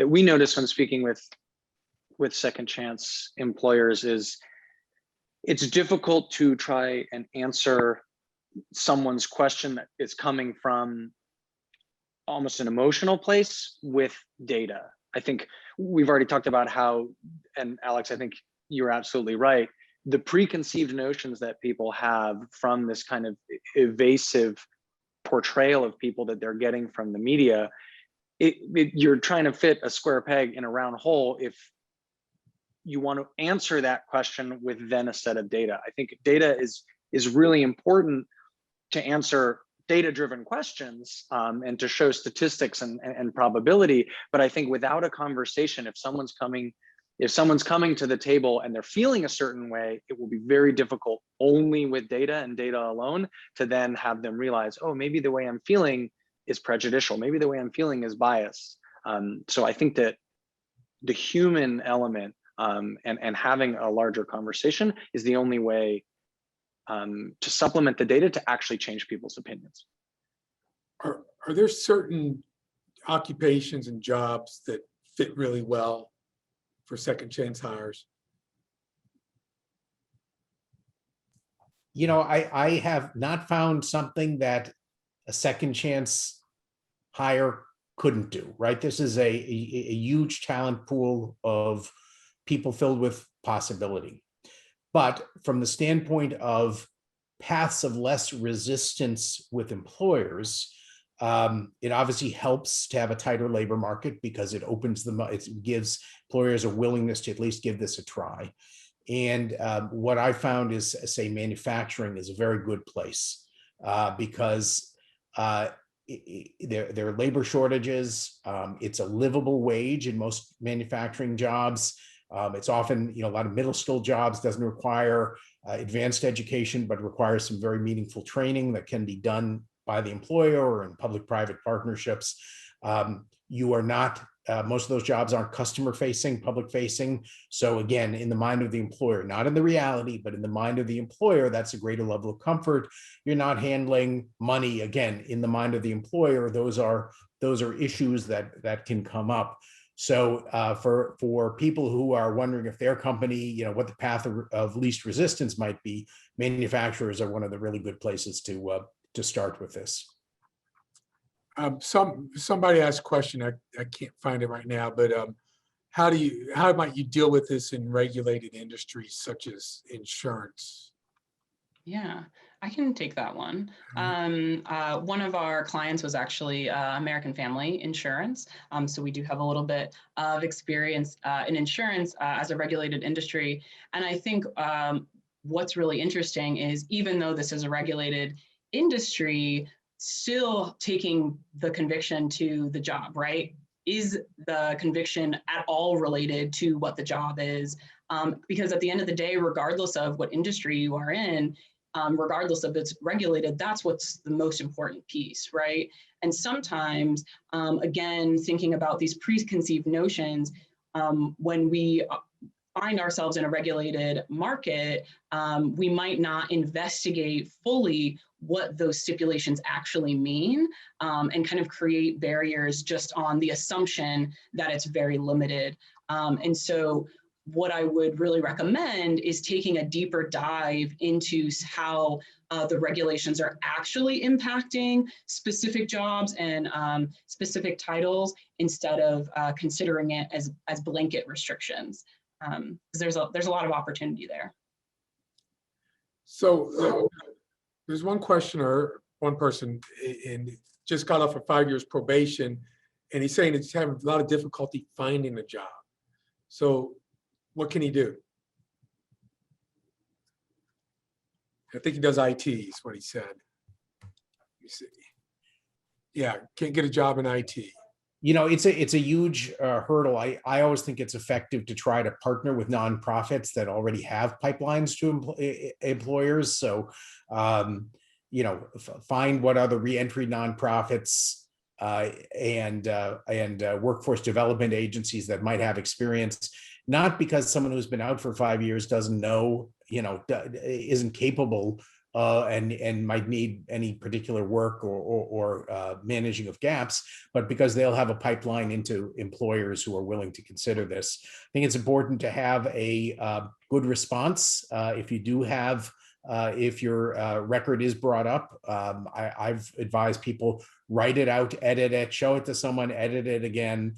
we notice when speaking with second chance employers is it's difficult to try and answer someone's question that is coming from almost an emotional place with data. I think we've already talked about how, and Alex, I think you're absolutely right, the preconceived notions that people have from this kind of evasive portrayal of people that they're getting from the media, you're trying to fit a square peg in a round hole if you want to answer that question with then a set of data. I think data is really important to answer data-driven questions and to show statistics and probability. But I think without a conversation, if someone's coming to the table and they're feeling a certain way, it will be very difficult only with data and data alone to then have them realize, oh, maybe the way I'm feeling is prejudicial. Maybe the way I'm feeling is biased. So I think that the human element and having a larger conversation is the only way to supplement the data to actually change people's opinions. Are there certain occupations and jobs that fit really well for second chance hires? I have not found something that a second chance hire couldn't do, right? This is a huge talent pool of people filled with possibility. But from the standpoint of paths of less resistance with employers, it obviously helps to have a tighter labor market because it gives employers a willingness to at least give this a try. And what I found is, say, manufacturing is a very good place because there are labor shortages. It's a livable wage in most manufacturing jobs. It's often, a lot of middle skill jobs, doesn't require advanced education, but requires some very meaningful training that can be done by the employer or in public-private partnerships. You are not, most of those jobs aren't customer-facing, public-facing. So again, in the mind of the employer, not in the reality, but in the mind of the employer, that's a greater level of comfort. You're not handling money, again, in the mind of the employer. Those are issues that can come up. So for people who are wondering if their company, what the path of least resistance might be, manufacturers are one of the really good places to start with this. Somebody asked a question, I can't find it right now, but how might you deal with this in regulated industries such as insurance? Yeah, I can take that one. One of our clients was actually American Family Insurance. So we do have a little bit of experience in insurance as a regulated industry. And I think what's really interesting is, even though this is a regulated industry, still taking the conviction to the job, right? Is the conviction at all related to what the job is? Because at the end of the day, regardless of what industry you are in, regardless of it's regulated, that's what's the most important piece, right? And sometimes, again, thinking about these preconceived notions, when we find ourselves in a regulated market, we might not investigate fully what those stipulations actually mean, and kind of create barriers just on the assumption that it's very limited. And so what I would really recommend is taking a deeper dive into how the regulations are actually impacting specific jobs and specific titles, instead of considering it as blanket restrictions. There's a lot of opportunity there. So there's one questioner, one person, and just got off of 5 years probation, and he's saying he's having a lot of difficulty finding a job. So what can he do? I think he does IT, is what he said. Let me see. Yeah, can't get a job in IT. It's a huge hurdle. I always think it's effective to try to partner with nonprofits that already have pipelines to employers. So, find what other reentry nonprofits and workforce development agencies that might have experience. Not because someone who's been out for 5 years doesn't know, isn't capable and might need any particular work or managing of gaps, but because they'll have a pipeline into employers who are willing to consider this. I think it's important to have a good response. If you do have, if your record is brought up, I've advised people, write it out, edit it, show it to someone, edit it again,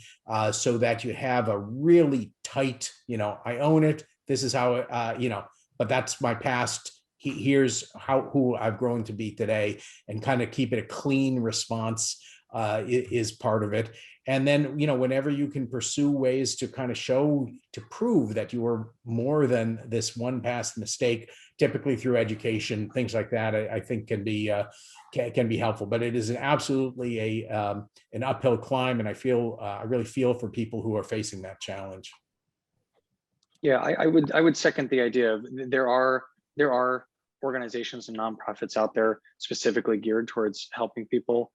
so that you have a really tight, I own it, this is how, but that's my past. Here's who I've grown to be today, and kind of keep it a clean response is part of it. And then, whenever you can pursue ways to kind of to prove that you were more than this one past mistake, typically through education, things like that, I think can be helpful. But it is absolutely an uphill climb, and I really feel for people who are facing that challenge. Yeah, I would second the idea of there are organizations and nonprofits out there specifically geared towards helping people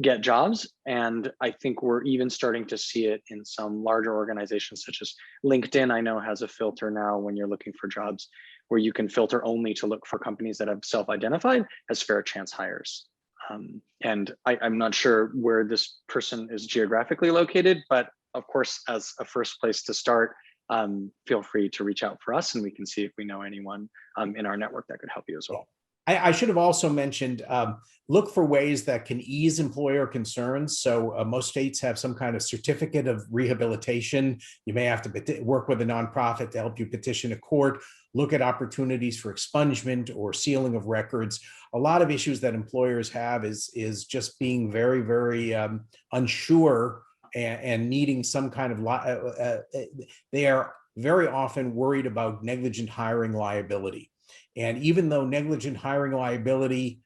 get jobs. And I think we're even starting to see it in some larger organizations, such as LinkedIn. I know has a filter now when you're looking for jobs, where you can filter only to look for companies that have self-identified as fair chance hires. And I'm not sure where this person is geographically located, but of course, as a first place to start, feel free to reach out for us, and we can see if we know anyone in our network that could help you as well. I should have also mentioned, look for ways that can ease employer concerns. So most states have some kind of certificate of rehabilitation. You may have to work with a nonprofit to help you petition a court, look at opportunities for expungement or sealing of records. A lot of issues that employers have is just being very, very unsure and needing some kind of, they are very often worried about negligent hiring liability. And even though negligent hiring liability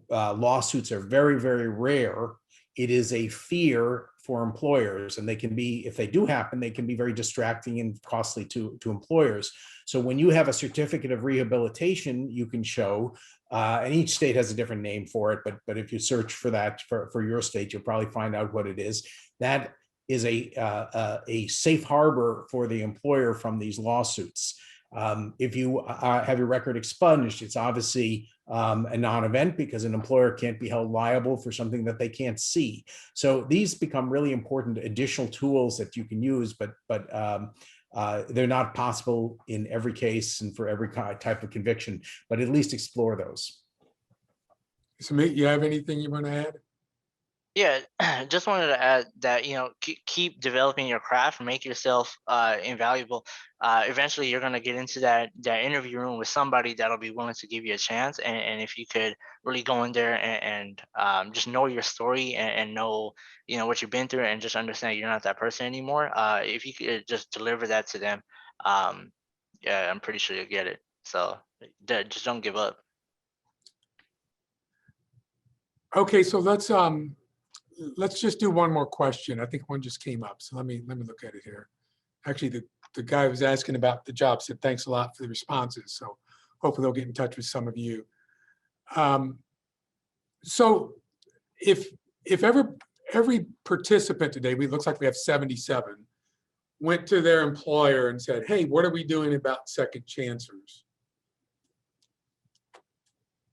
lawsuits are very, very rare. It is a fear for employers, and they can be, if they do happen, they can be very distracting and costly to employers. So when you have a certificate of rehabilitation, you can show, and each state has a different name for it, but if you search for that for your state, you'll probably find out what it is. That is a safe harbor for the employer from these lawsuits. If you have your record expunged, it's obviously a non-event because an employer can't be held liable for something that they can't see. So these become really important additional tools that you can use, but they're not possible in every case and for every type of conviction, but at least explore those. Sumit, you have anything you want to add? Yeah, just wanted to add that, keep developing your craft, make yourself invaluable. Eventually, you're going to get into that interview room with somebody that'll be willing to give you a chance. And if you could really go in there and just know your story and know, what you've been through and just understand you're not that person anymore. If you could just deliver that to them, yeah, I'm pretty sure you'll get it. So just don't give up. Okay, so let's just do one more question. I think one just came up, so let me look at it here. Actually, the guy who was asking about the job said thanks a lot for the responses. So hopefully they'll get in touch with some of you. So if every participant today, it looks like we have 77, went to their employer and said, hey, what are we doing about second chancers?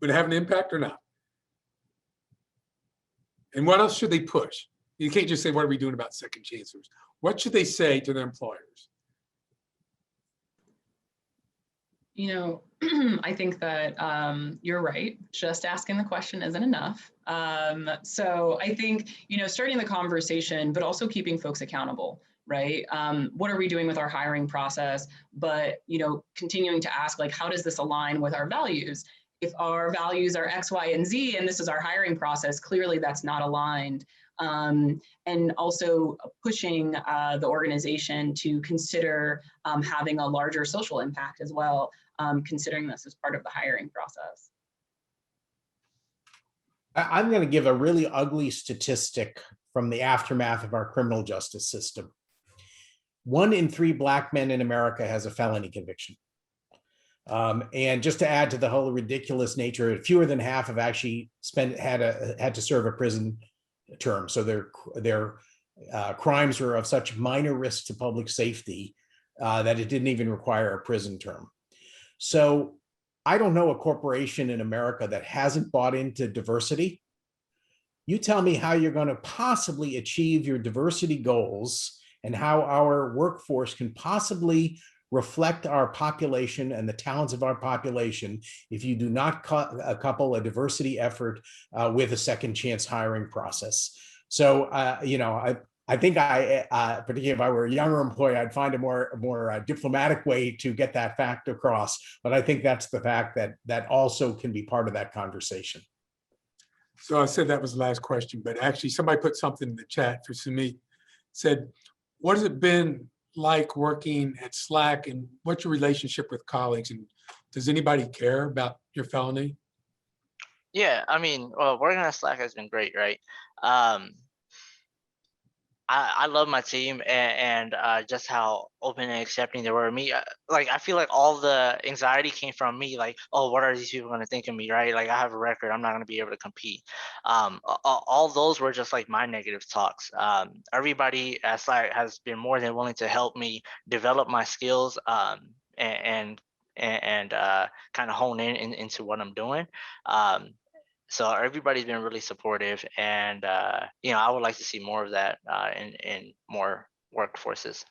Would it have an impact or not? And what else should they push? You can't just say, what are we doing about second chancers? What should they say to their employers? I think that you're right. Just asking the question isn't enough. So I think, starting the conversation, but also keeping folks accountable, right? What are we doing with our hiring process? But, continuing to ask, like, how does this align with our values? If our values are X, Y, and Z, and this is our hiring process, clearly that's not aligned. And also pushing the organization to consider having a larger social impact as well, considering this as part of the hiring process. I'm going to give a really ugly statistic from the aftermath of our criminal justice system. 1 in 3 Black men in America has a felony conviction. And just to add to the whole ridiculous nature, fewer than half have actually had to serve a prison term. So their crimes were of such minor risk to public safety that it didn't even require a prison term. So I don't know a corporation in America that hasn't bought into diversity. You tell me how you're going to possibly achieve your diversity goals and how our workforce can possibly reflect our population and the talents of our population if you do not couple a diversity effort with a second chance hiring process. So, I think particularly if I were a younger employee, I'd find a more diplomatic way to get that fact across. But I think that's the fact that also can be part of that conversation. So I said that was the last question, but actually somebody put something in the chat for Sumit, said, what has it been like working at Slack, and what's your relationship with colleagues, and does anybody care about your felony? Yeah, working at Slack has been great, right? I love my team and just how open and accepting they were of me. I feel like all the anxiety came from me. Like, oh, what are these people going to think of me, right? Like, I have a record, I'm not going to be able to compete. All those were just like my negative talks. Everybody at Slack has been more than willing to help me develop my skills and kind of hone into what I'm doing. So everybody's been really supportive, and I would like to see more of that in more workforces.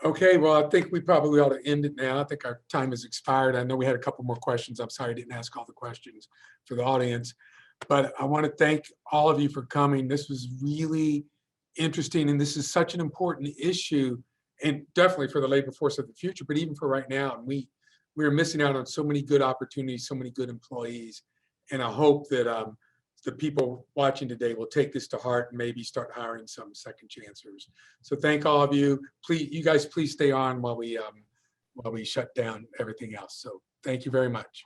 Okay, well, I think we probably ought to end it now. I think our time has expired. I know we had a couple more questions. I'm sorry I didn't ask all the questions for the audience, but I want to thank all of you for coming. This was really interesting, and this is such an important issue, and definitely for the labor force of the future, but even for right now. And we're missing out on so many good opportunities, so many good employees. And I hope that the people watching today will take this to heart and maybe start hiring some second chancers. So thank all of you. Please, you guys, please stay on while we shut down everything else. So thank you very much.